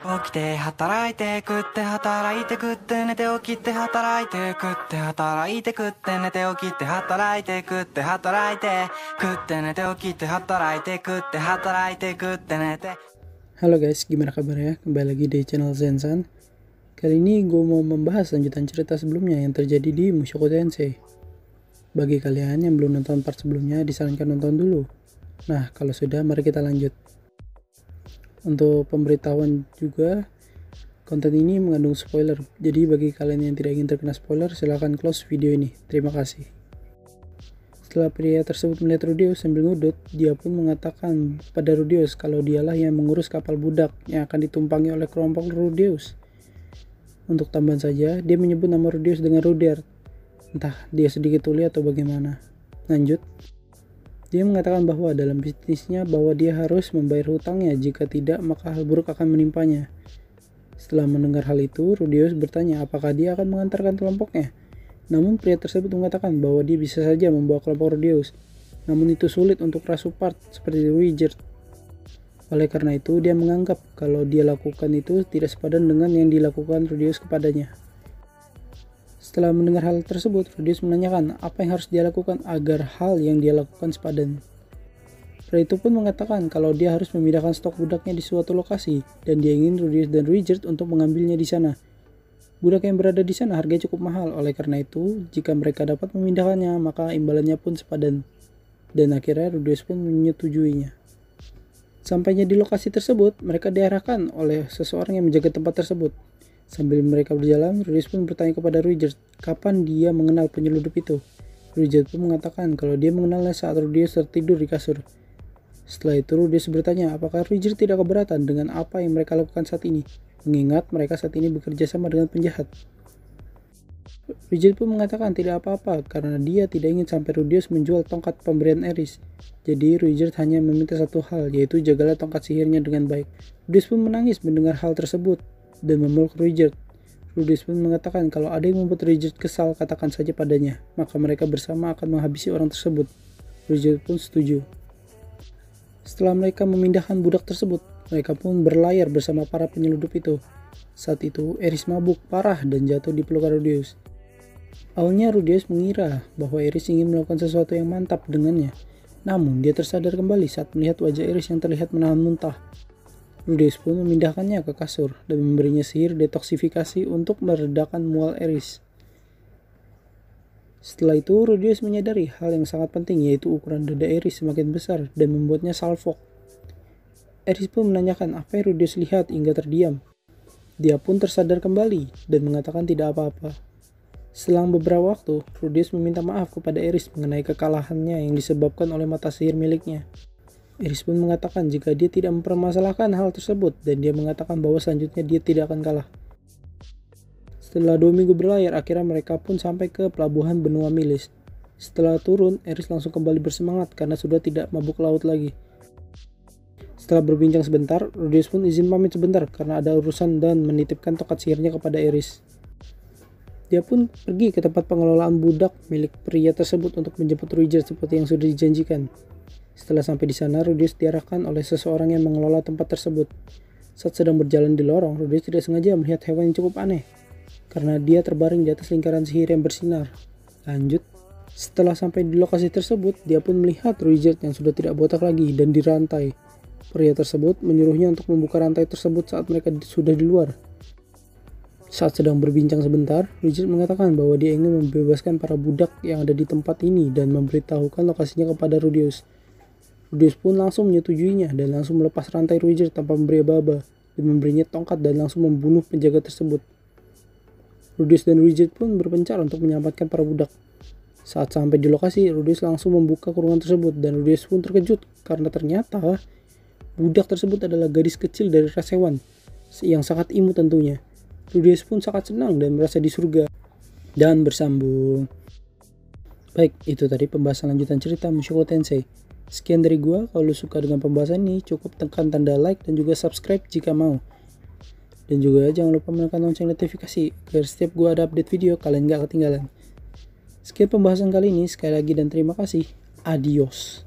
起きて働いて食って働いて食って寝て起きて働いて食って働いて食って寝て起きて働いて食って働いて食って寝て起きて働いて食って働いて食って寝て。Halo guys, gimana kabarnya? Kembali lagi di channel Zensan. Kali ini gue mau membahas lanjutan cerita sebelumnya yang terjadi di Mushoku Tensei. Bagi kalian yang belum nonton part sebelumnya, disarankan nonton dulu. Nah, kalau sudah, mari kita lanjut. Untuk pemberitahuan juga, konten ini mengandung spoiler. Jadi bagi kalian yang tidak ingin terkena spoiler, silahkan close video ini. Terima kasih. Setelah pria tersebut melihat Rudeus sambil ngudut, dia pun mengatakan pada Rudeus kalau dialah yang mengurus kapal budak yang akan ditumpangi oleh kelompok Rudeus. Untuk tambahan saja, dia menyebut nama Rudeus dengan Rudyard. Entah dia sedikit tuli atau bagaimana. Lanjut. Dia mengatakan bahwa dalam bisnisnya bahwa dia harus membayar hutangnya, jika tidak maka hal buruk akan menimpanya. Setelah mendengar hal itu, Rudeus bertanya apakah dia akan mengantarkan kelompoknya. Namun pria tersebut mengatakan bahwa dia bisa saja membawa kelompok Rudeus, namun itu sulit untuk Rasupart seperti Ruijerd. Oleh karena itu, dia menganggap kalau dia lakukan itu tidak sepadan dengan yang dilakukan Rudeus kepadanya. Setelah mendengar hal tersebut, Rudeus menanyakan apa yang harus dia lakukan agar hal yang dia lakukan sepadan. Pria itu pun mengatakan kalau dia harus memindahkan stok budaknya di suatu lokasi, dan dia ingin Rudeus dan Ruijerd untuk mengambilnya di sana. Budak yang berada di sana harganya cukup mahal, oleh karena itu, jika mereka dapat memindahkannya, maka imbalannya pun sepadan. Dan akhirnya Rudeus pun menyetujuinya. Sampainya di lokasi tersebut, mereka diarahkan oleh seseorang yang menjaga tempat tersebut. Sambil mereka berjalan, Rudeus pun bertanya kepada Ruijerd, kapan dia mengenal penyeludup itu. Ruijerd pun mengatakan kalau dia mengenalnya saat Rudeus tertidur di kasur. Setelah itu, Rudeus bertanya apakah Ruijerd tidak keberatan dengan apa yang mereka lakukan saat ini, mengingat mereka saat ini bekerja sama dengan penjahat. Ruijerd pun mengatakan tidak apa-apa karena dia tidak ingin sampai Rudeus menjual tongkat pemberian Eris. Jadi Ruijerd hanya meminta satu hal, yaitu jagalah tongkat sihirnya dengan baik. Rudeus pun menangis mendengar hal tersebut dan memeluk Ruijerd. Rudeus pun mengatakan kalau ada yang membuat Ruijerd kesal, katakan saja padanya, maka mereka bersama akan menghabisi orang tersebut. Ruijerd pun setuju. Setelah mereka memindahkan budak tersebut, mereka pun berlayar bersama para penyeludup itu. Saat itu, Eris mabuk parah dan jatuh di pelukan Rudeus. Awalnya Rudeus mengira bahwa Eris ingin melakukan sesuatu yang mantap dengannya. Namun, dia tersadar kembali saat melihat wajah Eris yang terlihat menahan muntah. Rudeus pun memindahkannya ke kasur dan memberinya sihir detoksifikasi untuk meredakan mual Eris. Setelah itu, Rudeus menyadari hal yang sangat penting, yaitu ukuran dada Eris semakin besar dan membuatnya salfok. Eris pun menanyakan apa yang Rudeus lihat hingga terdiam. Dia pun tersadar kembali dan mengatakan tidak apa-apa. Selang beberapa waktu, Rudeus meminta maaf kepada Eris mengenai kekalahannya yang disebabkan oleh mata sihir miliknya. Eris pun mengatakan jika dia tidak mempermasalahkan hal tersebut dan dia mengatakan bahwa selanjutnya dia tidak akan kalah. Setelah 2 minggu berlayar, akhirnya mereka pun sampai ke pelabuhan benua Milis. Setelah turun, Eris langsung kembali bersemangat karena sudah tidak mabuk laut lagi. Setelah berbincang sebentar, Rudeus pun izin pamit sebentar karena ada urusan dan menitipkan tongkat sihirnya kepada Eris. Dia pun pergi ke tempat pengelolaan budak milik pria tersebut untuk menjemput Ruijerd seperti yang sudah dijanjikan. Setelah sampai di sana, Rudeus diarahkan oleh seseorang yang mengelola tempat tersebut. Saat sedang berjalan di lorong, Rudeus tidak sengaja melihat hewan yang cukup aneh karena dia terbaring di atas lingkaran sihir yang bersinar. Lanjut, setelah sampai di lokasi tersebut, dia pun melihat Ruijerd yang sudah tidak botak lagi dan dirantai. Pria tersebut menyuruhnya untuk membuka rantai tersebut saat mereka sudah di luar. Saat sedang berbincang sebentar, Ruijerd mengatakan bahwa dia ingin membebaskan para budak yang ada di tempat ini dan memberitahukan lokasinya kepada Rudeus. Rudeus pun langsung menyetujuinya dan langsung melepas rantai Ruijerd tanpa memberi aba-aba dan memberinya tongkat dan langsung membunuh penjaga tersebut. Rudeus dan Ruijerd pun berpencar untuk menyelamatkan para budak. Saat sampai di lokasi, Rudeus langsung membuka kurungan tersebut dan Rudeus pun terkejut karena ternyata budak tersebut adalah gadis kecil dari ras hewan yang sangat imut tentunya. Rudeus pun sangat senang dan merasa di surga. Dan bersambung. Baik, itu tadi pembahasan lanjutan cerita Mushoku Tensei. Sekian dari gua. Kalau lu suka dengan pembahasan ini, cukup tekan tanda like dan juga subscribe jika mau. Dan juga jangan lupa menekan lonceng notifikasi agar setiap gua ada update video kalian gak ketinggalan. Sekian pembahasan kali ini, sekali lagi dan terima kasih. Adios.